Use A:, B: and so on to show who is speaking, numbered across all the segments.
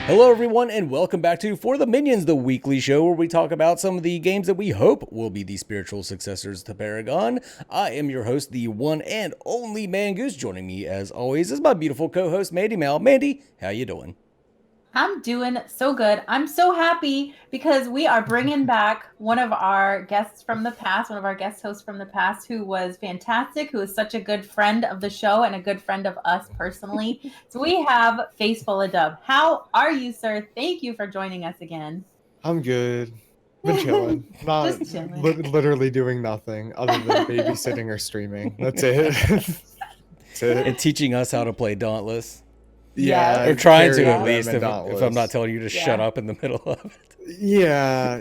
A: Hello everyone and welcome back to For the Minions, the weekly show where we talk about some of the games that we hope will be the spiritual successors to Paragon. I am your host, the one and only Man Goose. Joining me as always is my beautiful co-host MandiMal. Mandy, how you doing?
B: I'm doing so good. I'm so happy because we are bringing back one of our guests from the past, one of our guest hosts from the past who was fantastic, who is such a good friend of the show and a good friend of us personally. So we have Facefullofdub. How are you, sir? Thank you for joining us again.
C: I'm good. Been chilling. Not
B: Just chilling.
C: literally doing nothing other than babysitting or streaming. That's it. That's it.
A: And teaching us how to play Dauntless.
C: Yeah,
A: Or trying to
C: very
A: at least, if I'm
C: Dauntless.
A: not telling you to shut up in the middle of it.
C: Yeah,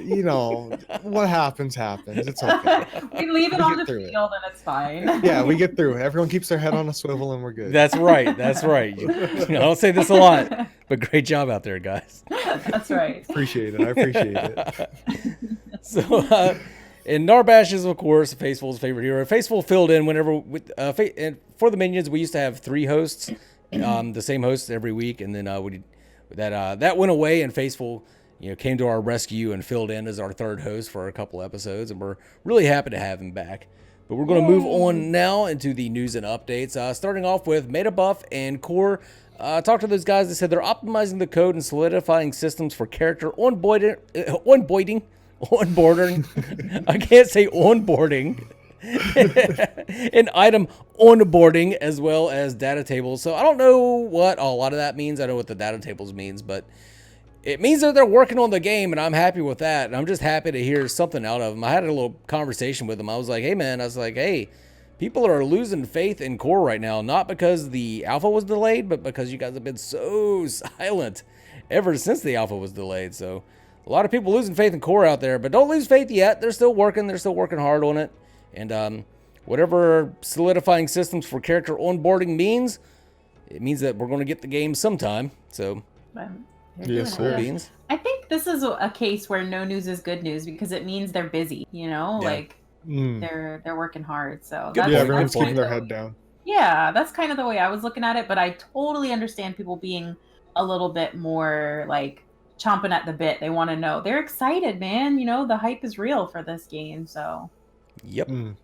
C: what happens. It's okay.
B: We leave it
C: We
B: on
C: get
B: the
C: through it.
B: field and it's fine.
C: Yeah, we get through it. Everyone keeps their head on a swivel and we're good.
A: That's right. I don't say this a lot, but great job out there, guys.
B: That's right.
C: Appreciate it. I appreciate it.
A: So, and Narbash is, of course, Faithful's favorite hero. Faithful filled in whenever, and for the Minions, we used to have 3 hosts, the same hosts every week, and then that went away, and Faithful, came to our rescue and filled in as our 3rd host for a couple episodes, and we're really happy to have him back. But we're going to move on now into the news and updates, starting off with MetaBuff and Core. Talked to those guys. They said they're optimizing the code and solidifying systems for character onboarding. I can't say onboarding. And item onboarding as well as data tables. So I don't know what a lot of that means. I know what the data tables means, but it means that they're working on the game, and I'm happy with that. And I'm just happy to hear something out of them. I had a little conversation with them. I was like, hey, people are losing faith in Core right now, not because the alpha was delayed, but because you guys have been so silent ever since the alpha was delayed. So a lot of people losing faith in Core out there, but don't lose faith yet. They're still working hard on it. And whatever solidifying systems for character onboarding means, it means that we're going to get the game sometime. So,
C: Yes,
A: cool
C: sir.
A: beans.
B: I think this is a case where no news is good news because it means they're busy, like they're working hard. So
A: Good
B: that's,
A: point,
C: Yeah,
A: good
C: everyone's
A: point.
C: keeping their head down.
B: Yeah, that's kind of the way I was looking at it, but I totally understand people being a little bit more like chomping at the bit. They want to know. They're excited, man. The hype is real for this game, so.
A: Yep. And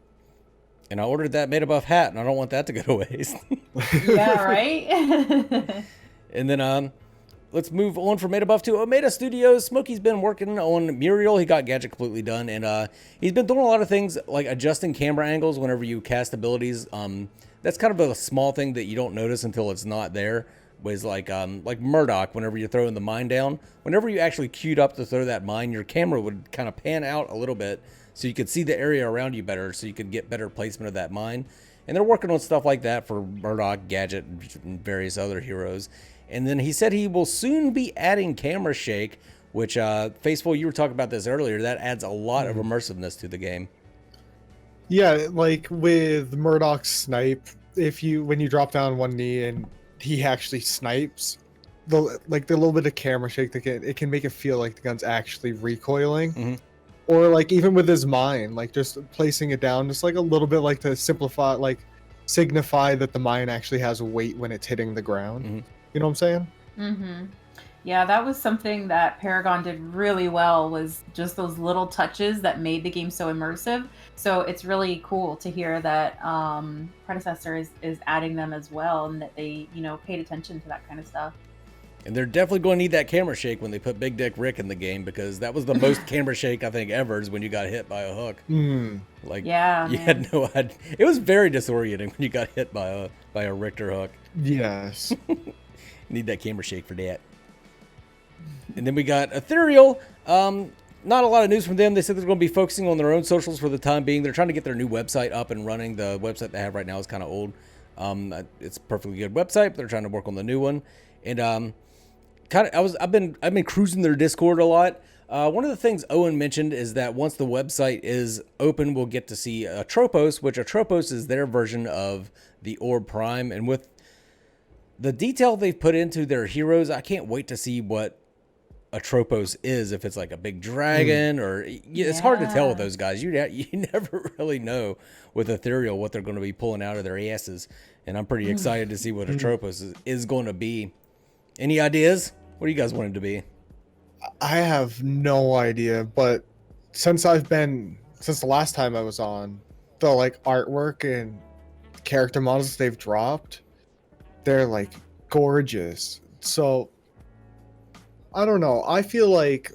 A: I ordered that MetaBuff hat, and I don't want that to go to waste.
B: Yeah, right?
A: And then let's move on from MetaBuff to Omega Studios. Smokey's been working on Muriel. He got Gadget completely done, and he's been doing a lot of things like adjusting camera angles whenever you cast abilities. That's kind of a small thing that you don't notice until it's not there. Was like Murdoch, whenever you're throwing the mine down, whenever you actually queued up to throw that mine, your camera would kind of pan out a little bit so you could see the area around you better, so you could get better placement of that mine. And they're working on stuff like that for Murdoch, Gadget, and various other heroes. And then he said he will soon be adding camera shake, which Faceful, you were talking about this earlier. That adds a lot of immersiveness to the game.
C: Yeah, like with Murdoch's snipe, when you drop down one knee and he actually snipes, the little bit of camera shake it can make it feel like the gun's actually recoiling.
A: Mm-hmm.
C: Or like even with his mine, like just placing it down just like a little bit, like to signify that the mine actually has weight when it's hitting the ground.
A: Mm-hmm.
C: You know what I'm saying?
B: Mm-hmm. Yeah, that was something that Paragon did really well, was just those little touches that made the game so immersive. So it's really cool to hear that Predecessor is adding them as well, and that they, paid attention to that kind of stuff.
A: And they're definitely going to need that camera shake when they put Big Dick Rick in the game, because that was the most camera shake I think ever, is when you got hit by a hook. Like,
B: yeah,
A: you had no idea. It was very disorienting when you got hit by a Richter hook.
C: Yes.
A: Need that camera shake for that. And then we got Ethereal. Not a lot of news from them. They said they're going to be focusing on their own socials for the time being. They're trying to get their new website up and running. The website they have right now is kind of old. It's a perfectly good website, but they're trying to work on the new one. And I've been cruising their Discord a lot. One of the things Owen mentioned is that once the website is open, we'll get to see Atropos, which Atropos is their version of the Orb Prime. And with the detail they've put into their heroes, I can't wait to see what Atropos is. If it's like a big dragon or it's hard to tell with those guys. You never really know with Ethereal what they're going to be pulling out of their asses. And I'm pretty excited to see what Atropos is going to be. Any ideas? What do you guys want him to be?
C: I have no idea, but since the last time I was on, the like artwork and character models they've dropped, they're like gorgeous. So I don't know. I feel like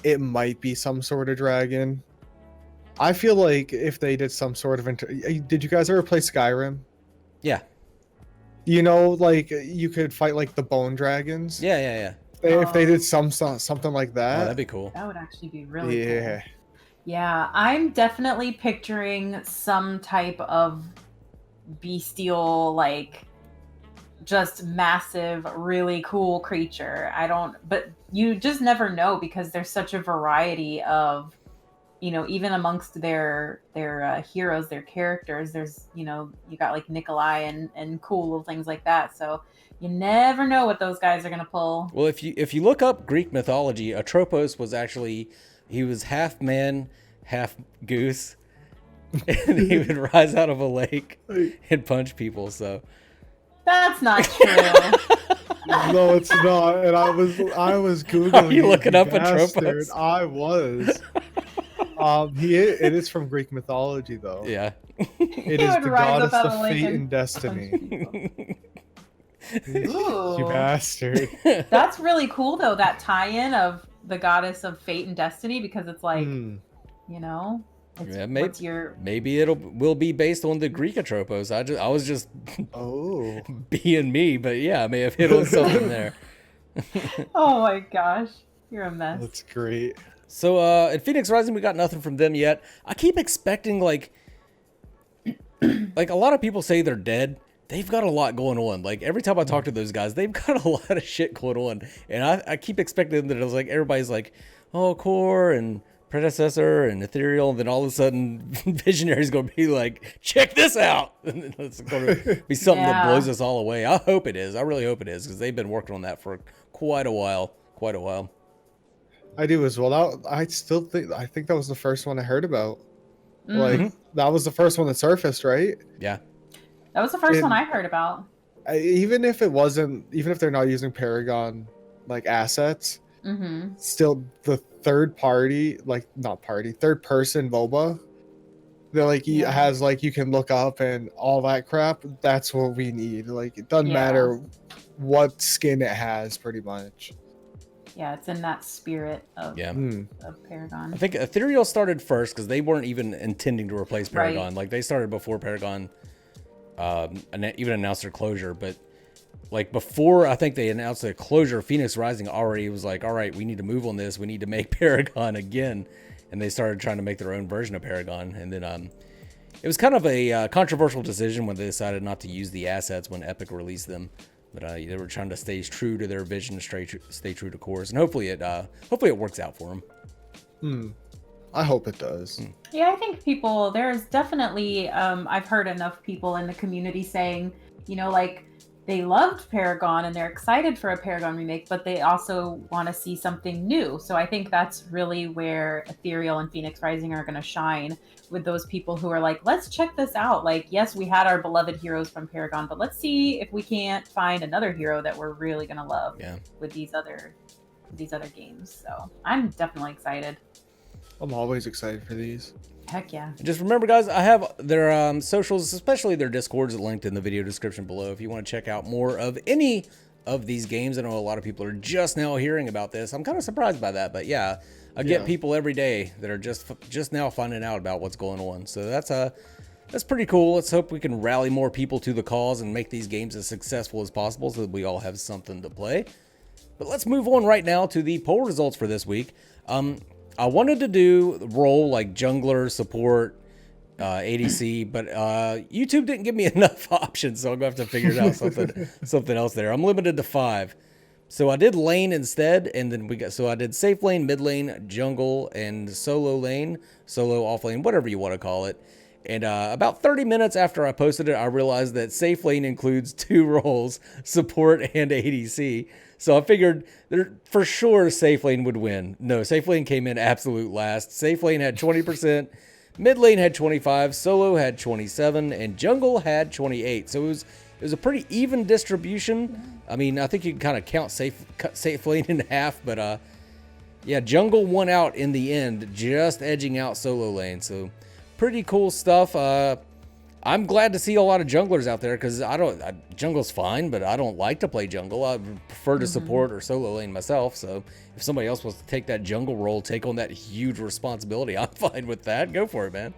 C: it might be some sort of dragon. I feel like if they did some sort of did you guys ever play Skyrim?
A: Yeah.
C: You know, like you could fight like the bone dragons.
A: Yeah.
C: If they did something like
A: Oh,
C: that.
A: that'd be cool.
B: That would actually be really cool.
C: Yeah.
B: Yeah, I'm definitely picturing some type of bestial, like just massive, really cool creature. But you just never know because there's such a variety of, even amongst their heroes, their characters. There's, you got like Nikolai and cool little things like that. So you never know what those guys are gonna pull.
A: Well, if you look up Greek mythology, Atropos was actually, he was half man, half goose, and he would rise out of a lake and punch people. So
B: That's not true.
C: No, it's not. And I was googling.
A: Are you looking up
C: bastard.
A: Atropos?
C: I was. It is from Greek mythology, though.
A: yeah.
C: It
B: He
C: is
B: would
C: the
B: rise up
C: goddess
B: out
C: of
B: of the lake
C: fate
B: and
C: and destiny.
B: Ooh.
C: You bastard.
B: That's really cool, though, that tie-in of the goddess of fate and destiny, because it's like, it's,
A: Yeah,
B: what's your...
A: maybe will be based on the Greek Atropos. I was just
C: Oh.
A: being me, but yeah, I may have hit on something there.
B: Oh my gosh, you're a mess.
C: That's great.
A: So at Phoenix Rising, we got nothing from them yet. I keep expecting like a lot of people say they're dead. They've got a lot going on. Like every time I talk to those guys, they've got a lot of shit going on, and I keep expecting that it's like everybody's like, oh, Core and Predecessor and Ethereal, and then all of a sudden Visionary's going to be like, check this out, and then it's going to be something that blows us all away. I hope it is. I really hope it is, because they've been working on that for quite a while.
C: I do as well. I think that was the first one I heard about. Like that was the first one that surfaced, right?
A: Yeah.
B: That was the first one I heard about.
C: Even if they're not using Paragon like assets, still the third person MOBA, they're like has like you can look up and all that crap. That's what we need. Like it doesn't matter what skin it has, pretty much.
B: Yeah, it's in that spirit of Paragon.
A: I think Ethereal started first because they weren't even intending to replace Paragon.
B: Right.
A: Like they started before Paragon even announced their closure. But like before, I think they announced the closure, Phoenix Rising already was like, all right, we need to move on this. We need to make Paragon again. And they started trying to make their own version of Paragon. And then it was kind of a controversial decision when they decided not to use the assets when Epic released them. But they were trying to stay true to their vision, stay true to course, and hopefully it works out for them.
C: I hope it does.
B: Yeah, I think there's definitely, I've heard enough people in the community saying, like they loved Paragon and they're excited for a Paragon remake, but they also want to see something new. So I think that's really where Ethereal and Phoenix Rising are going to shine, with those people who are like, let's check this out. Like, yes, we had our beloved heroes from Paragon, but let's see if we can't find another hero that we're really going to love with these other games. So I'm definitely excited.
C: I'm always excited for these.
B: Heck yeah.
A: Just remember, guys, I have their socials, especially their Discords, linked in the video description below if you want to check out more of any of these games. I know a lot of people are just now hearing about this. I'm kind of surprised by that, but yeah, I get people every day that are just now finding out about what's going on. So that's pretty cool. Let's hope we can rally more people to the cause and make these games as successful as possible so that we all have something to play. But let's move on right now to the poll results for this week. I wanted to do role like jungler, support, ADC, but YouTube didn't give me enough options, so I'm gonna have to figure out something else there. I'm limited to 5. So I did lane instead, and then I did safe lane, mid lane, jungle, and solo lane, solo off lane, whatever you want to call it. And about 30 minutes after I posted it, I realized that safe lane includes 2 roles, support and ADC. So I figured for sure safe lane would win. No, safe lane came in absolute last. Safe lane had 20%, mid lane had 25%, solo had 27%, and jungle had 28%. So it was a pretty even distribution. I mean, I think you can kind of cut safe lane in half, but yeah, jungle won out in the end, just edging out solo lane. So pretty cool stuff. I'm glad to see a lot of junglers out there because jungle's fine, but I don't like to play jungle. I prefer to support or solo lane myself. So if somebody else wants to take that jungle role, take on that huge responsibility, I'm fine with that. Go for it, man.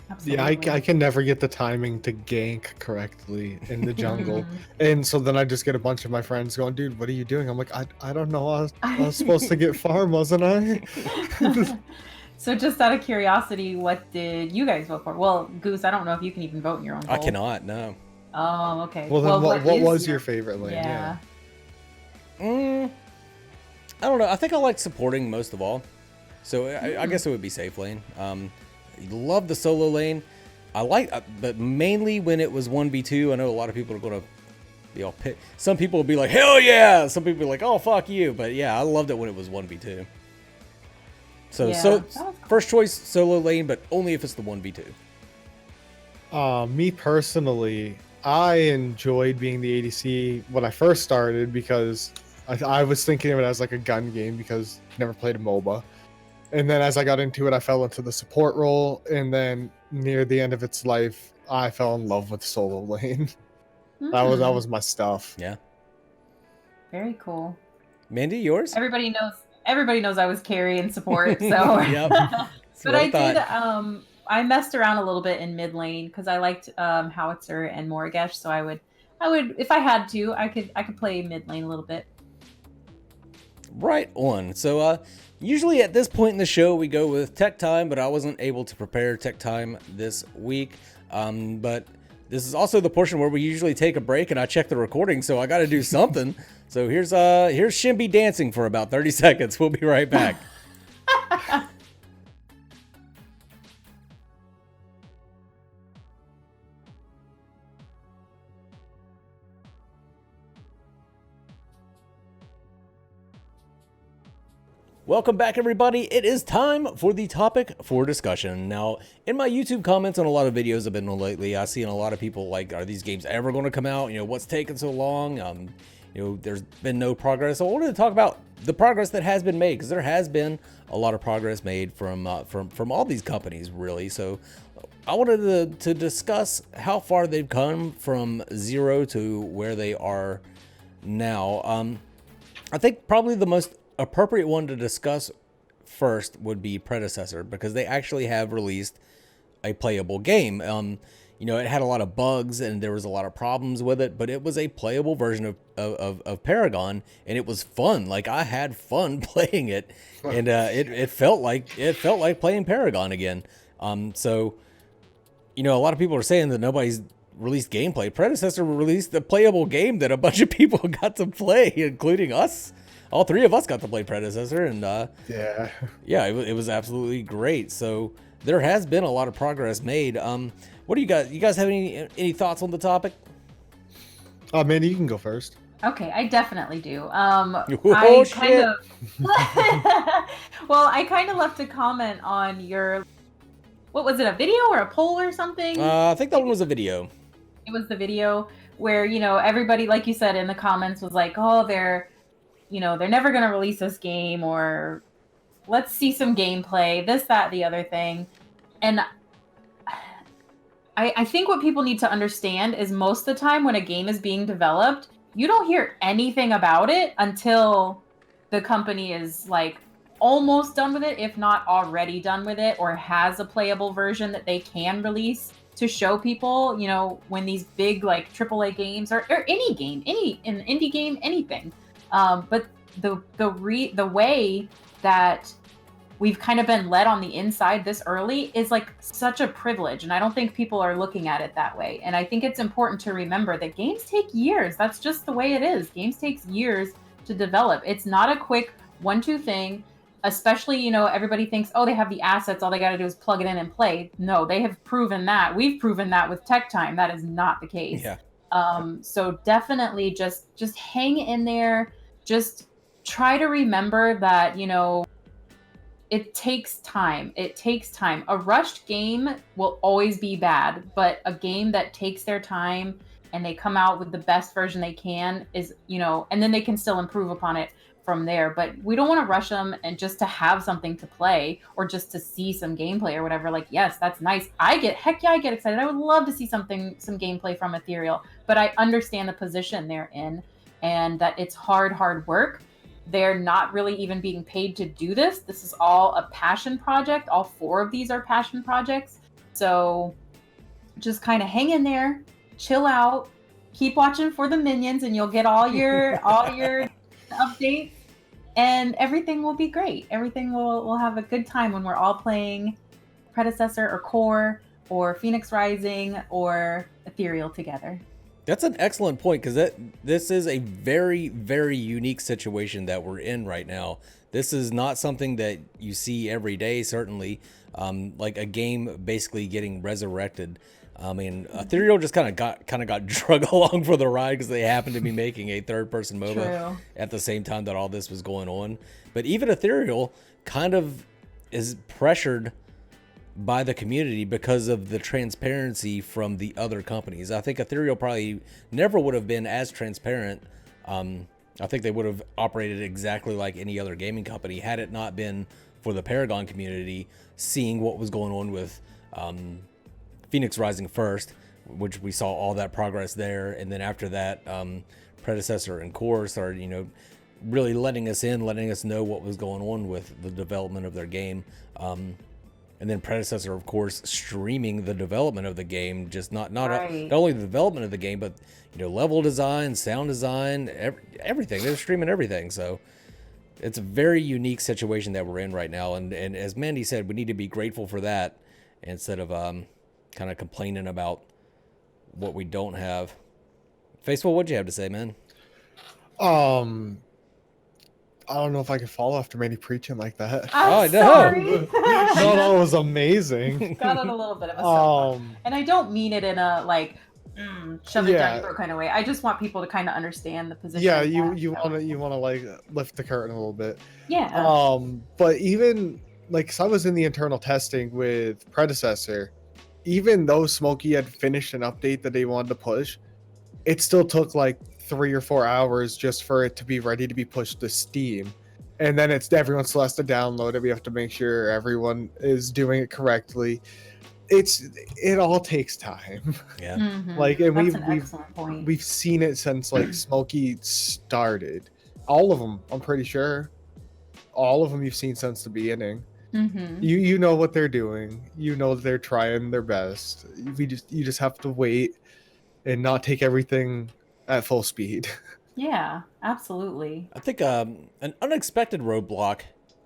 B: Absolutely.
C: Yeah, I can never get the timing to gank correctly in the jungle. And so then I just get a bunch of my friends going, dude, what are you doing? I'm like, I don't know. I was supposed to get farm, wasn't I?
B: So just out of curiosity, what did you guys vote for? Well, Goose, I don't know if you can even vote in your own
A: I
B: role.
A: cannot, no.
B: Oh, okay.
C: Well, then what
B: is
C: was your favorite lane?
B: Yeah.
A: I don't know. I think I like supporting most of all. So I guess it would be safe lane. Love the solo lane. I like, but mainly when it was 1v2. I know a lot of people are going to be all pit. Some people will be like, hell yeah. Some people will be like, oh, fuck you. But yeah, I loved it when it was 1v2. So,
B: Yeah,
A: first choice solo lane, but only if it's the 1v2.
C: Me personally, I enjoyed being the ADC when I first started because I was thinking of it as like a gun game because I never played a MOBA. And then as I got into it, I fell into the support role. And then near the end of its life, I fell in love with solo lane. That was my stuff.
A: Yeah.
B: Very cool.
A: Mandy, yours?
B: Everybody knows I was carry and support, so
A: Yep.
B: but I did I messed around a little bit in mid lane because I liked Howitzer and Morgash, so I would if I had to, I could play mid lane a little bit.
A: Right on. So usually at this point in the show we go with tech time, but I wasn't able to prepare tech time this week. But this is also the portion where we usually take a break and I check the recording, so I got to do something. So here's Shimby dancing for about 30 seconds. We'll be right back. Welcome back, everybody. It is time for the topic for discussion. Now, in my YouTube comments on a lot of videos I've been on lately, I see a lot of people like, are these games ever going to come out? You know, what's taking so long? You know, there's been no progress. So I wanted to talk about the progress that has been made, because there has been a lot of progress made from all these companies, really. So I wanted to discuss how far they've come from zero to where they are now. I think probably the most appropriate one to discuss first would be Predecessor, because they actually have released a playable game. You know, it had a lot of bugs and there was a lot of problems with it, but it was a playable version of Paragon, and it was fun. Like, I had fun playing it, and it felt like playing Paragon again. So, you know, a lot of people are saying that nobody's released gameplay. Predecessor released a playable game that a bunch of people got to play, including us. All three of us got to play Predecessor, and yeah, it was absolutely great. So there has been a lot of progress made. What do you guys? You guys have any thoughts on the topic?
C: Mandy, you can go first.
B: Okay, I definitely do.
A: Oh, shit.
B: Well, I kind of left a comment on your, what was it, a video or a poll or something?
A: I think that one was a video.
B: It was the video where, you know, everybody, like you said in the comments, was like, oh, they're never going to release this game, or let's see some gameplay, this, that, the other thing. And I think what people need to understand is most of the time when a game is being developed, you don't hear anything about it until the company is like almost done with it, if not already done with it, or has a playable version that they can release to show people, you know, when these big like AAA games or any game, an indie game, anything. But the way that we've kind of been led on the inside this early is like such a privilege, and I don't think people are looking at it that way. And I think it's important to remember that games take years. That's just the way it is. Games takes years to develop. It's not a quick 1-2 thing, especially, you know, everybody thinks, oh, they have the assets, all they got to do is plug it in and play. No, they have proven that. We've proven that with Tech Time. That is not the case.
A: Yeah.
B: So definitely just hang in there. Just try to remember that, you know, it takes time. It takes time. A rushed game will always be bad, but a game that takes their time and they come out with the best version they can is, and then they can still improve upon it from there. But we don't want to rush them and just to have something to play or just to see some gameplay or whatever. Like, yes, that's nice. I get excited. I would love to see some gameplay from Ethereal, but I understand the position they're in and that it's hard work. They're not really even being paid to do this. This is all a passion project. All 4 of these are passion projects. So just kind of hang in there, chill out, keep watching for the minions, and you'll get all your updates, and everything will be great. Everything will have a good time when we're all playing Predecessor or Core or Phoenix Rising or Ethereal together.
A: That's an excellent point, because this is a very, very unique situation that we're in right now. This is not something that you see every day, certainly. Like a game basically getting resurrected. I mean, Ethereal just kind of got drug along for the ride because they happened to be making a third-person MOBA at the same time that all this was going on. But even Ethereal kind of is pressured by the community because of the transparency from the other companies. I think Ethereal probably never would have been as transparent. I think they would have operated exactly like any other gaming company had it not been for the Paragon community seeing what was going on with Phoenix Rising first, which we saw all that progress there. And then after that, Predecessor and Core started, really letting us know what was going on with the development of their game. And then Predecessor, of course, streaming the development of the game, just not only the development of the game, but level design, sound design, everything. They're streaming everything. So it's a very unique situation that we're in right now. And as Mandy said, we need to be grateful for that instead of kind of complaining about what we don't have. Facefull, what'd you have to say, man?
C: I don't know if I can follow after Mandy preaching like that.
B: I'm sorry.
C: No, it was amazing.
B: Got on a little bit of a soapbox. And I don't mean it in a shove it down your throat kind of way. I just want people to kind of understand the position.
C: Yeah, you want to like lift the curtain a little bit.
B: Yeah.
C: But even like, so I was in the internal testing with Predecessor. Even though Smokey had finished an update that they wanted to push, it still took like 3 or 4 hours just for it to be ready to be pushed to Steam. And then everyone still has to download it. We have to make sure everyone is doing it correctly. It all takes time.
A: Yeah.
B: Mm-hmm.
C: Like, and
B: That's an excellent point.
C: we've seen it since like Smokey started. All of them, I'm pretty sure. All of them you've seen since the beginning.
B: Mm-hmm.
C: You know what they're doing. You know they're trying their best. You just have to wait and not take everything at full speed.
B: Yeah, absolutely.
A: I think an unexpected roadblock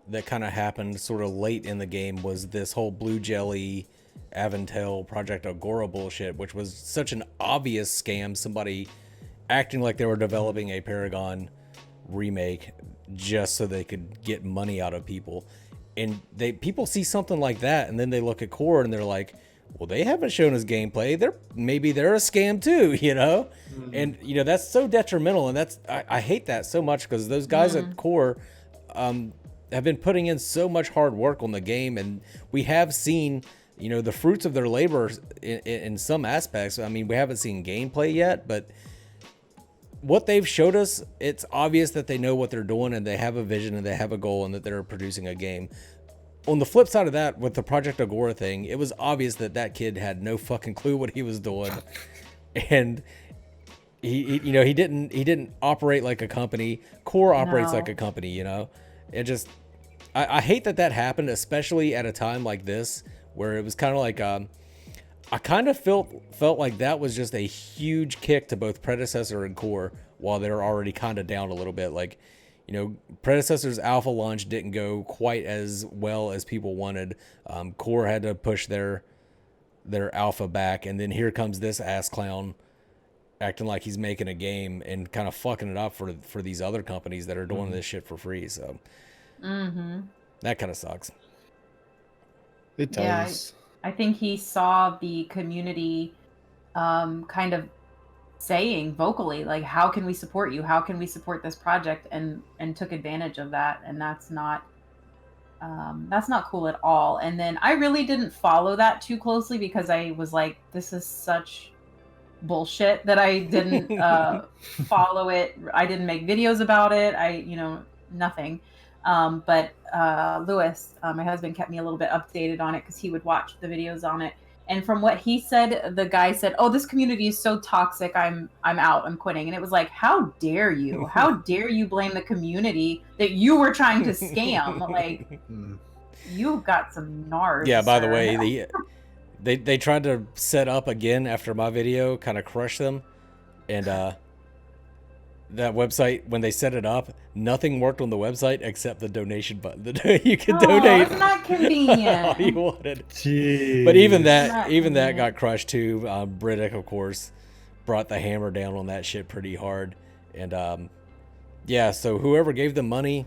A: that kind of happened sort of late in the game was this whole Blue Jelly, Avantel, Project Agora bullshit, which was such an obvious scam. Somebody acting like they were developing a Paragon remake just so they could get money out of people. And people see something like that, and then they look at Core and they're like, well, they haven't shown us gameplay. Maybe they're a scam too, Mm-hmm. And that's so detrimental, and I hate that so much because those guys at Core have been putting in so much hard work on the game, and we have seen the fruits of their labor in some aspects. I mean, we haven't seen gameplay yet, but what they've showed us, it's obvious that they know what they're doing and they have a vision and they have a goal and that they're producing a game. On the flip side of that, with the Project Agora thing, it was obvious that kid had no fucking clue what he was doing, and he didn't operate like a company. Core operates like a company. It just I hate that happened, especially at a time like this where it was kind of like I kind of felt like that was just a huge kick to both Predecessor and Core while they were already kind of down a little bit. Like, Predecessor's alpha launch didn't go quite as well as people wanted. Core had to push their alpha back, and then here comes this ass clown acting like he's making a game and kind of fucking it up for these other companies that are doing this shit for free. So that kind of sucks.
C: It does.
B: Yeah, I think he saw the community kind of saying vocally, like, how can we support you? How can we support this project? And took advantage of that. And that's not That's not cool at all. And then I really didn't follow that too closely because I was like, this is such bullshit that I didn't follow it. I didn't make videos about it. Nothing. But Lewis, my husband, kept me a little bit updated on it because he would watch the videos on it. And from what he said, the guy said, "Oh, this community is so toxic. I'm out. I'm quitting." And it was like, how dare you? How dare you blame the community that you were trying to scam? Like, you've got some nards.
A: Yeah. By the
B: sir.
A: way, they tried to set up again after my video, kind of crushed them, and that website, when they set it up, nothing worked on the website except the donation button. You could donate.
B: Isn't that convenient?
A: all you wanted.
C: Jeez.
A: But even that got crushed too. Briddick, of course, brought the hammer down on that shit pretty hard. And yeah, so whoever gave them money,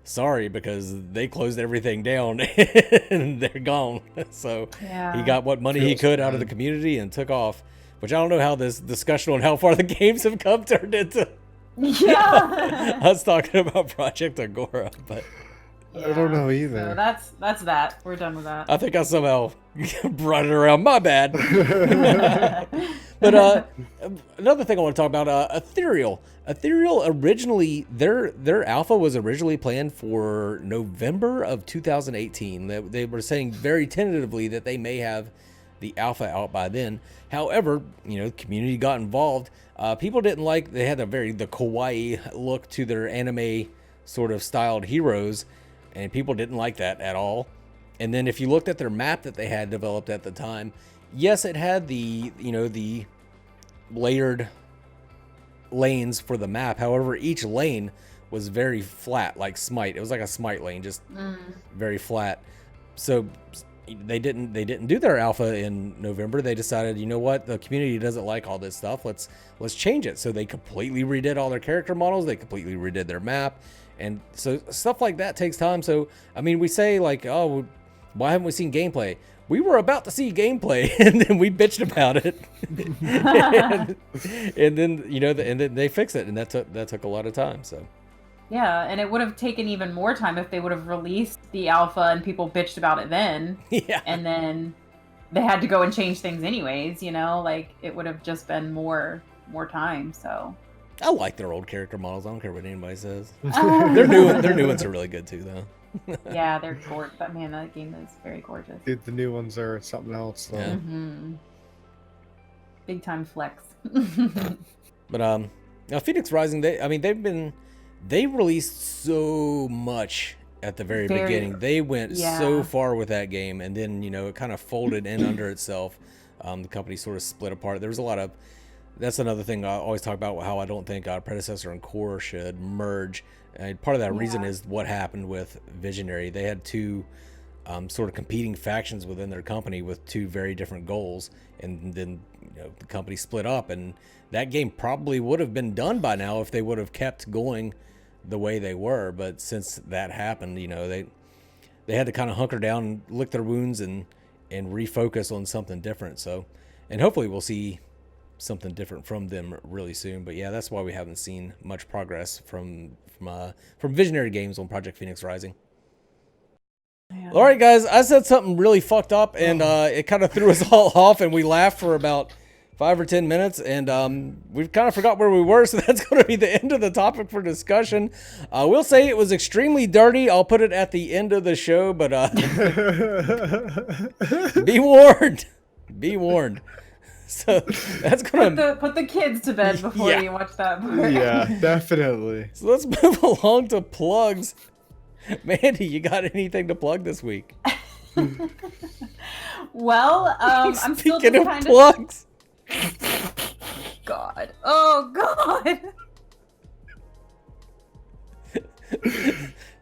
A: sorry, because they closed everything down and they're gone. So
B: Yeah.
A: he got what money he could out of the community and took off. Which I don't know how this discussion on how far the games have come turned into
B: Yeah.
A: us talking about Project Agora, but
C: I don't know either.
B: So that's that. We're done with that.
A: I think I somehow brought it around. My bad. But another thing I want to talk about, Ethereal. Ethereal originally, their alpha was originally planned for November of 2018. They were saying very tentatively that they may have the alpha out by then. However, the community got involved. People didn't like, they had the kawaii look to their anime sort of styled heroes, and people didn't like that at all. And then if you looked at their map that they had developed at the time, yes, it had the layered lanes for the map. However, each lane was very flat, like Smite. It was like a Smite lane, just very flat. So they didn't do their alpha in November. They decided, you know what, the community doesn't like all this stuff. Let's change it. So they completely redid all their character models. They completely redid their map. And so stuff like that takes time. So, I mean, we say like, oh, why haven't we seen gameplay? We were about to see gameplay, and then we bitched about it, and then they fixed it, and that took a lot of time. So,
B: Yeah, and it would have taken even more time if they would have released the alpha and people bitched about it then.
A: Yeah.
B: And then they had to go and change things anyways, like it would have just been more time. So
A: I like their old character models. I don't care what anybody says. Their new ones are really good too, though.
B: Yeah, they're gorgeous. But man, that game is very gorgeous.
C: Dude, the new ones are something else, though.
A: Yeah.
B: Big time flex.
A: But now Phoenix Rising, they released so much at the very beginning. They went so far with that game, and then it kind of folded in under itself. The company sort of split apart. There was a lot of. That's another thing I always talk about, how I don't think predecessor and core should merge. And part of that reason is what happened with Visionary. They had two sort of competing factions within their company with two very different goals, and then the company split up, and that game probably would have been done by now if they would have kept going the way they were. But since that happened, they had to kind of hunker down and lick their wounds and refocus on something different. So, and hopefully we'll see something different from them really soon. But yeah, that's why we haven't seen much progress from Visionary Games on Project Phoenix Rising. Yeah. All right, guys, I said something really fucked up, and it kind of threw us all off, and we laughed for about 5 or 10 minutes, and we've kind of forgot where we were, so that's going to be the end of the topic for discussion. We'll say it was extremely dirty. I'll put it at the end of the show, but be warned. Be warned. So that's gonna
B: put the kids to bed before you watch that part.
C: Yeah, definitely.
A: So let's move along to plugs. Mandy, you got anything to plug this week?
B: Well, I'm still
A: Speaking
B: just
A: of
B: kind
A: plugs.
B: God. Oh God.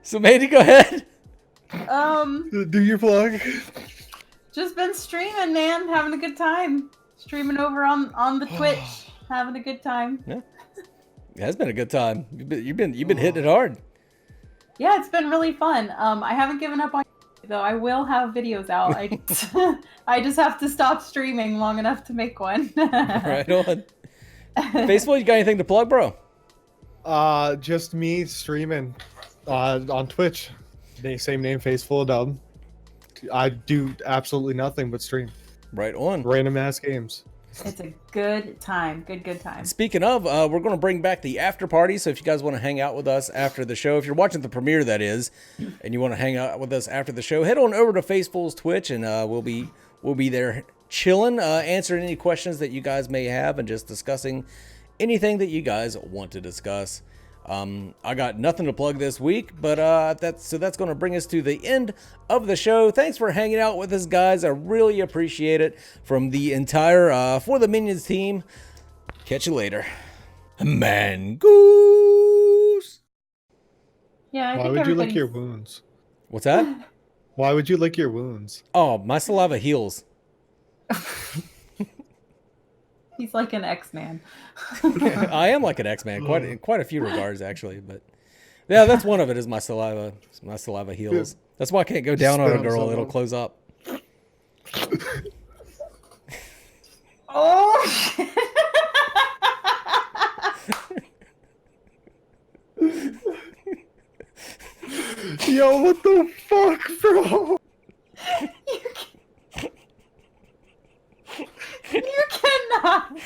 A: So Mandy, go ahead.
C: Do your plug.
B: Just been streaming, man, having a good time. Streaming over on the Twitch, having a good time.
A: Yeah, it has been a good time. You've been hitting it hard.
B: Yeah, it's been really fun. I haven't given up on though. I will have videos out. I just have to stop streaming long enough to make one.
A: Right on. Facefull, you got anything to plug, bro?
C: Just me streaming on Twitch. Same name, Facefullofdub. I do absolutely nothing but stream
A: Right on.
C: random ass games.
B: It's a good time. Good time.
A: Speaking of, we're going to bring back the after party. So if you guys want to hang out with us after the show, if you're watching the premiere, that is, and you want to hang out with us after the show, head on over to Facefull's Twitch, and we'll be there chilling, answering any questions that you guys may have, and just discussing anything that you guys want to discuss. I got nothing to plug this week, but that's going to bring us to the end of the show. Thanks for hanging out with us, guys. I really appreciate it. From the entire For the Minions team, catch you later. Man, Goose.
B: Yeah, I
C: Why
B: think
C: would you lick
B: everybody's-
C: your wounds?
A: What's that?
C: Why would you lick your wounds?
A: Oh, my saliva heals.
B: He's like an X-Man.
A: I am like an X-Man, quite a few regards actually, but yeah, that's one of it. Is my saliva heals. That's why I can't go down on a girl; it'll close up.
B: Oh.
C: Yo, what the fuck, bro?
B: You cannot.